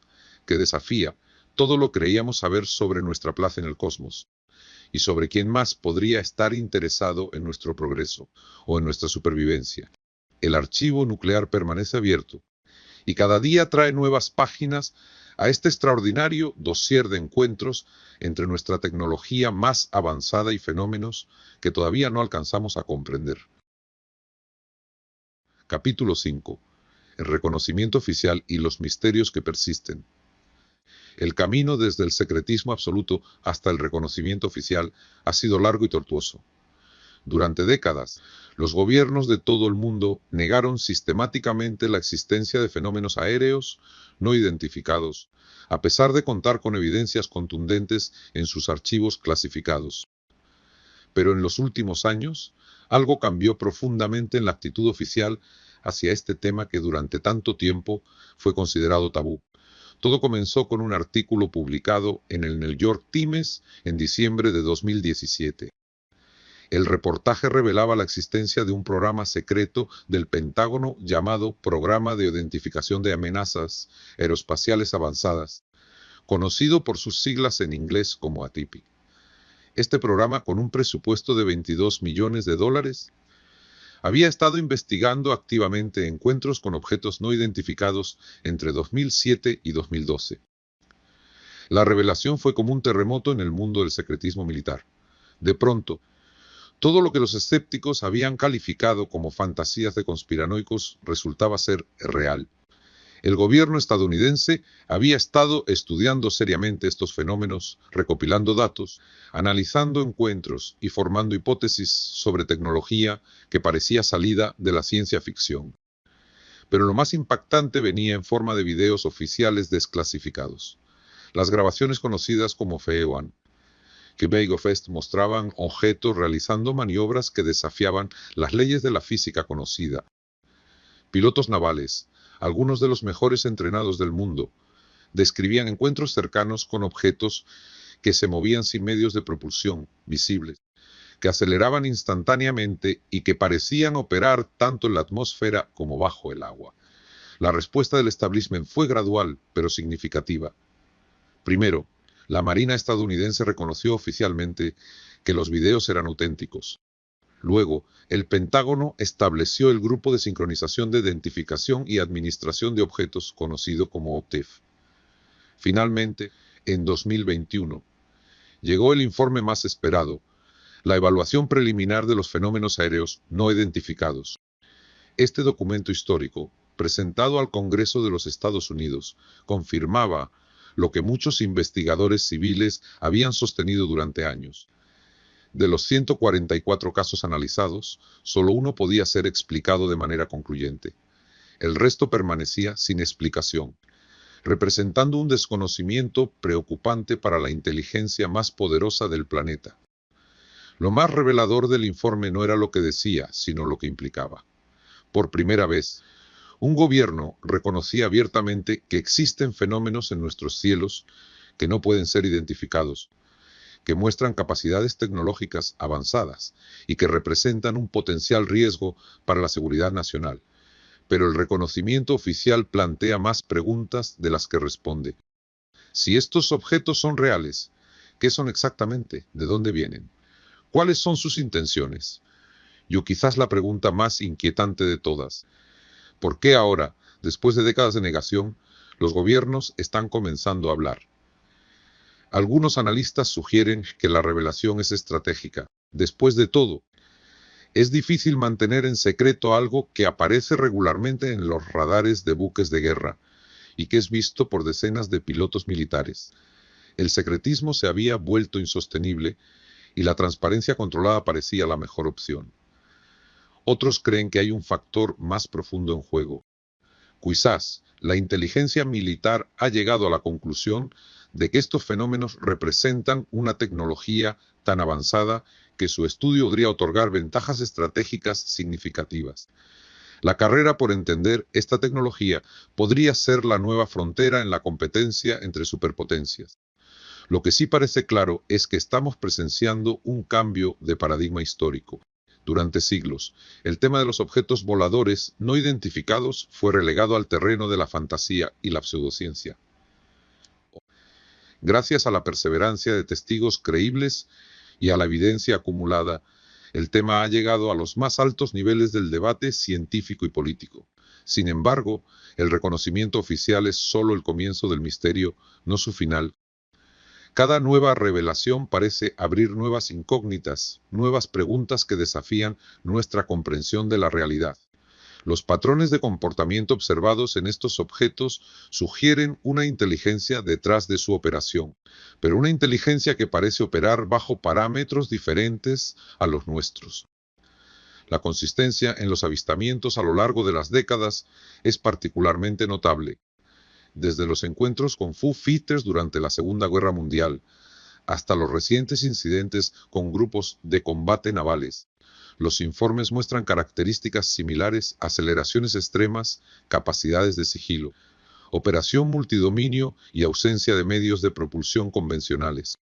que desafía todo lo que creíamos saber sobre nuestra plaza en el cosmos y sobre quién más podría estar interesado en nuestro progreso o en nuestra supervivencia. El archivo nuclear permanece abierto y cada día trae nuevas páginas a este extraordinario dossier de encuentros entre nuestra tecnología más avanzada y fenómenos que todavía no alcanzamos a comprender. Capítulo 5. El reconocimiento oficial y los misterios que persisten. El camino desde el secretismo absoluto hasta el reconocimiento oficial ha sido largo y tortuoso. Durante décadas, los gobiernos de todo el mundo negaron sistemáticamente la existencia de fenómenos aéreos no identificados, a pesar de contar con evidencias contundentes en sus archivos clasificados. Pero en los últimos años, algo cambió profundamente en la actitud oficial hacia este tema que durante tanto tiempo fue considerado tabú. Todo comenzó con un artículo publicado en el New York Times en diciembre de 2017. El reportaje revelaba la existencia de un programa secreto del Pentágono llamado Programa de Identificación de Amenazas Aeroespaciales Avanzadas, conocido por sus siglas en inglés como ATIPI. Este programa, con un presupuesto de $22 millones, había estado investigando activamente encuentros con objetos no identificados entre 2007 y 2012. La revelación fue como un terremoto en el mundo del secretismo militar. De pronto, todo lo que los escépticos habían calificado como fantasías de conspiranoicos resultaba ser real. El gobierno estadounidense había estado estudiando seriamente estos fenómenos, recopilando datos, analizando encuentros y formando hipótesis sobre tecnología que parecía salida de la ciencia ficción. Pero lo más impactante venía en forma de videos oficiales desclasificados. Las grabaciones conocidas como FE-1, que Fest mostraban objetos realizando maniobras que desafiaban las leyes de la física conocida. Pilotos navales, algunos de los mejores entrenados del mundo, describían encuentros cercanos con objetos que se movían sin medios de propulsión visibles, que aceleraban instantáneamente y que parecían operar tanto en la atmósfera como bajo el agua. La respuesta del establishment fue gradual, pero significativa. Primero, la Marina estadounidense reconoció oficialmente que los videos eran auténticos. Luego, el Pentágono estableció el Grupo de Sincronización de Identificación y Administración de Objetos, conocido como OPTEF. Finalmente, en 2021, llegó el informe más esperado, la evaluación preliminar de los fenómenos aéreos no identificados. Este documento histórico, presentado al Congreso de los Estados Unidos, confirmaba lo que muchos investigadores civiles habían sostenido durante años. De los 144 casos analizados, solo uno podía ser explicado de manera concluyente. El resto permanecía sin explicación, representando un desconocimiento preocupante para la inteligencia más poderosa del planeta. Lo más revelador del informe no era lo que decía, sino lo que implicaba. Por primera vez, un gobierno reconocía abiertamente que existen fenómenos en nuestros cielos que no pueden ser identificados, que muestran capacidades tecnológicas avanzadas y que representan un potencial riesgo para la seguridad nacional. Pero el reconocimiento oficial plantea más preguntas de las que responde. Si estos objetos son reales, ¿qué son exactamente? ¿De dónde vienen? ¿Cuáles son sus intenciones? Y quizás la pregunta más inquietante de todas: ¿por qué ahora, después de décadas de negación, los gobiernos están comenzando a hablar? Algunos analistas sugieren que la revelación es estratégica. Después de todo, es difícil mantener en secreto algo que aparece regularmente en los radares de buques de guerra y que es visto por decenas de pilotos militares. El secretismo se había vuelto insostenible y la transparencia controlada parecía la mejor opción. Otros creen que hay un factor más profundo en juego. Quizás la inteligencia militar ha llegado a la conclusión de que estos fenómenos representan una tecnología tan avanzada que su estudio podría otorgar ventajas estratégicas significativas. La carrera por entender esta tecnología podría ser la nueva frontera en la competencia entre superpotencias. Lo que sí parece claro es que estamos presenciando un cambio de paradigma histórico. Durante siglos, el tema de los objetos voladores no identificados fue relegado al terreno de la fantasía y la pseudociencia. Gracias a la perseverancia de testigos creíbles y a la evidencia acumulada, el tema ha llegado a los más altos niveles del debate científico y político. Sin embargo, el reconocimiento oficial es solo el comienzo del misterio, no su final. Cada nueva revelación parece abrir nuevas incógnitas, nuevas preguntas que desafían nuestra comprensión de la realidad. Los patrones de comportamiento observados en estos objetos sugieren una inteligencia detrás de su operación, pero una inteligencia que parece operar bajo parámetros diferentes a los nuestros. La consistencia en los avistamientos a lo largo de las décadas es particularmente notable. Desde los encuentros con Foo Fighters durante la Segunda Guerra Mundial, hasta los recientes incidentes con grupos de combate navales, los informes muestran características similares: aceleraciones extremas, capacidades de sigilo, operación multidominio y ausencia de medios de propulsión convencionales.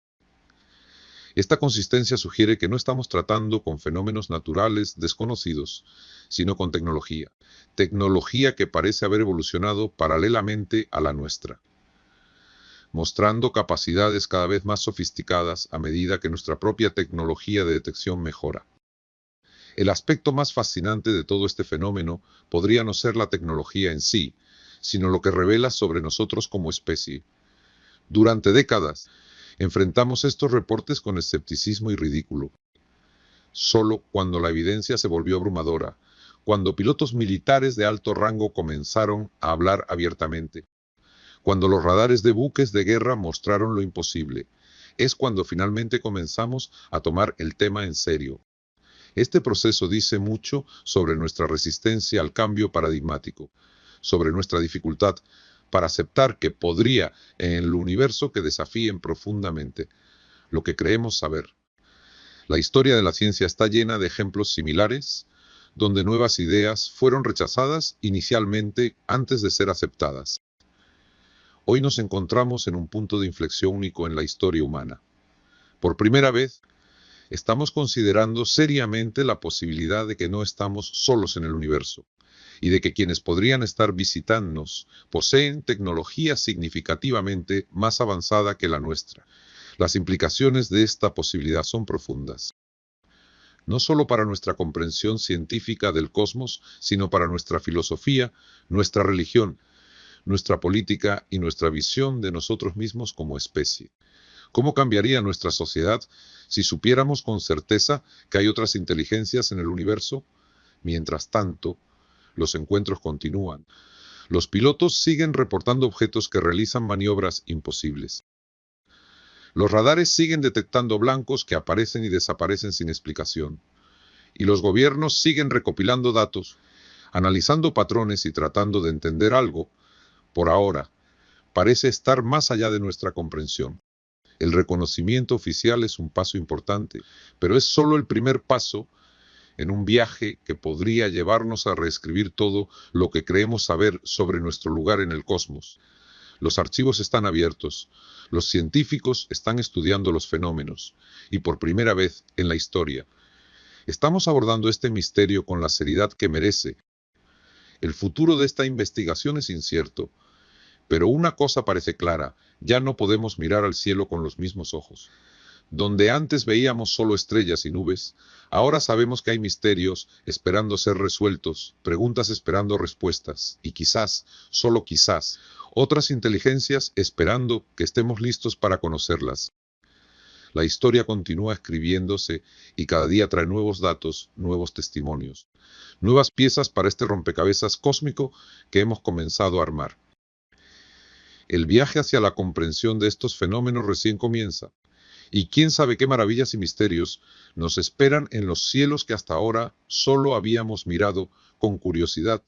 Esta consistencia sugiere que no estamos tratando con fenómenos naturales desconocidos, sino con tecnología que parece haber evolucionado paralelamente a la nuestra, mostrando capacidades cada vez más sofisticadas a medida que nuestra propia tecnología de detección mejora. El aspecto más fascinante de todo este fenómeno podría no ser la tecnología en sí, sino lo que revela sobre nosotros como especie. Durante décadas, enfrentamos estos reportes con escepticismo y ridículo. Solo cuando la evidencia se volvió abrumadora, cuando pilotos militares de alto rango comenzaron a hablar abiertamente, cuando los radares de buques de guerra mostraron lo imposible, es cuando finalmente comenzamos a tomar el tema en serio. Este proceso dice mucho sobre nuestra resistencia al cambio paradigmático, sobre nuestra dificultad para aceptar que podría en el universo que desafíen profundamente lo que creemos saber. La historia de la ciencia está llena de ejemplos similares, donde nuevas ideas fueron rechazadas inicialmente antes de ser aceptadas. Hoy nos encontramos en un punto de inflexión único en la historia humana. Por primera vez, estamos considerando seriamente la posibilidad de que no estamos solos en el universo, y de que quienes podrían estar visitándonos poseen tecnología significativamente más avanzada que la nuestra. Las implicaciones de esta posibilidad son profundas, no solo para nuestra comprensión científica del cosmos, sino para nuestra filosofía, nuestra religión, nuestra política y nuestra visión de nosotros mismos como especie. ¿Cómo cambiaría nuestra sociedad si supiéramos con certeza que hay otras inteligencias en el universo? Mientras tanto, los encuentros continúan. Los pilotos siguen reportando objetos que realizan maniobras imposibles. Los radares siguen detectando blancos que aparecen y desaparecen sin explicación. Y los gobiernos siguen recopilando datos, analizando patrones y tratando de entender algo, por ahora, parece estar más allá de nuestra comprensión. El reconocimiento oficial es un paso importante, pero es solo el primer paso en un viaje que podría llevarnos a reescribir todo lo que creemos saber sobre nuestro lugar en el cosmos. Los archivos están abiertos, los científicos están estudiando los fenómenos, y por primera vez en la historia, estamos abordando este misterio con la seriedad que merece. El futuro de esta investigación es incierto, pero una cosa parece clara: ya no podemos mirar al cielo con los mismos ojos. Donde antes veíamos solo estrellas y nubes, ahora sabemos que hay misterios esperando ser resueltos, preguntas esperando respuestas, y quizás, solo quizás, otras inteligencias esperando que estemos listos para conocerlas. La historia continúa escribiéndose y cada día trae nuevos datos, nuevos testimonios, nuevas piezas para este rompecabezas cósmico que hemos comenzado a armar. El viaje hacia la comprensión de estos fenómenos recién comienza. Y quién sabe qué maravillas y misterios nos esperan en los cielos que hasta ahora solo habíamos mirado con curiosidad,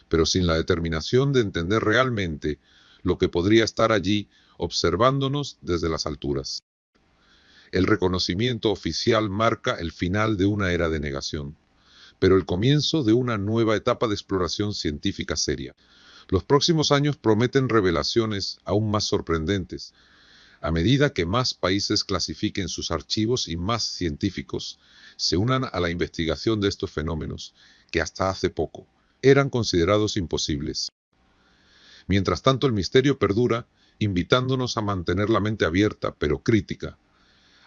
pero sin la determinación de entender realmente lo que podría estar allí observándonos desde las alturas. El reconocimiento oficial marca el final de una era de negación, pero el comienzo de una nueva etapa de exploración científica seria. Los próximos años prometen revelaciones aún más sorprendentes. A medida que más países clasifiquen sus archivos y más científicos se unan a la investigación de estos fenómenos, que hasta hace poco eran considerados imposibles. Mientras tanto, el misterio perdura, invitándonos a mantener la mente abierta, pero crítica,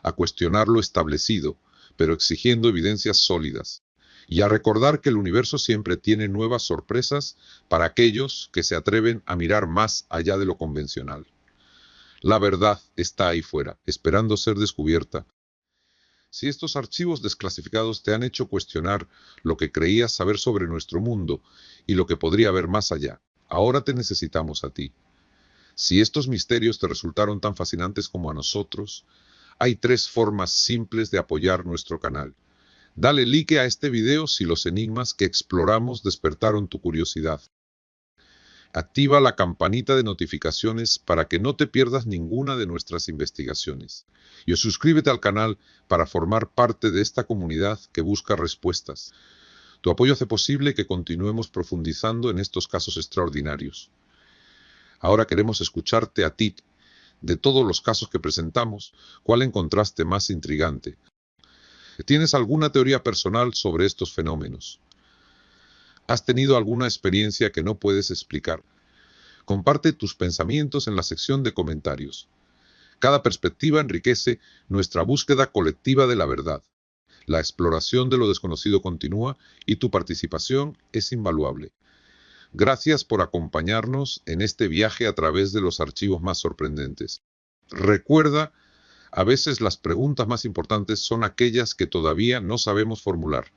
a cuestionar lo establecido, pero exigiendo evidencias sólidas, y a recordar que el universo siempre tiene nuevas sorpresas para aquellos que se atreven a mirar más allá de lo convencional. La verdad está ahí fuera, esperando ser descubierta. Si estos archivos desclasificados te han hecho cuestionar lo que creías saber sobre nuestro mundo y lo que podría haber más allá, ahora te necesitamos a ti. Si estos misterios te resultaron tan fascinantes como a nosotros, hay 3 formas simples de apoyar nuestro canal. Dale like a este video si los enigmas que exploramos despertaron tu curiosidad. Activa la campanita de notificaciones para que no te pierdas ninguna de nuestras investigaciones. Y suscríbete al canal para formar parte de esta comunidad que busca respuestas. Tu apoyo hace posible que continuemos profundizando en estos casos extraordinarios. Ahora queremos escucharte a ti. De todos los casos que presentamos, ¿cuál encontraste más intrigante? ¿Tienes alguna teoría personal sobre estos fenómenos? ¿Has tenido alguna experiencia que no puedes explicar? Comparte tus pensamientos en la sección de comentarios. Cada perspectiva enriquece nuestra búsqueda colectiva de la verdad. La exploración de lo desconocido continúa y tu participación es invaluable. Gracias por acompañarnos en este viaje a través de los archivos más sorprendentes. Recuerda, a veces las preguntas más importantes son aquellas que todavía no sabemos formular.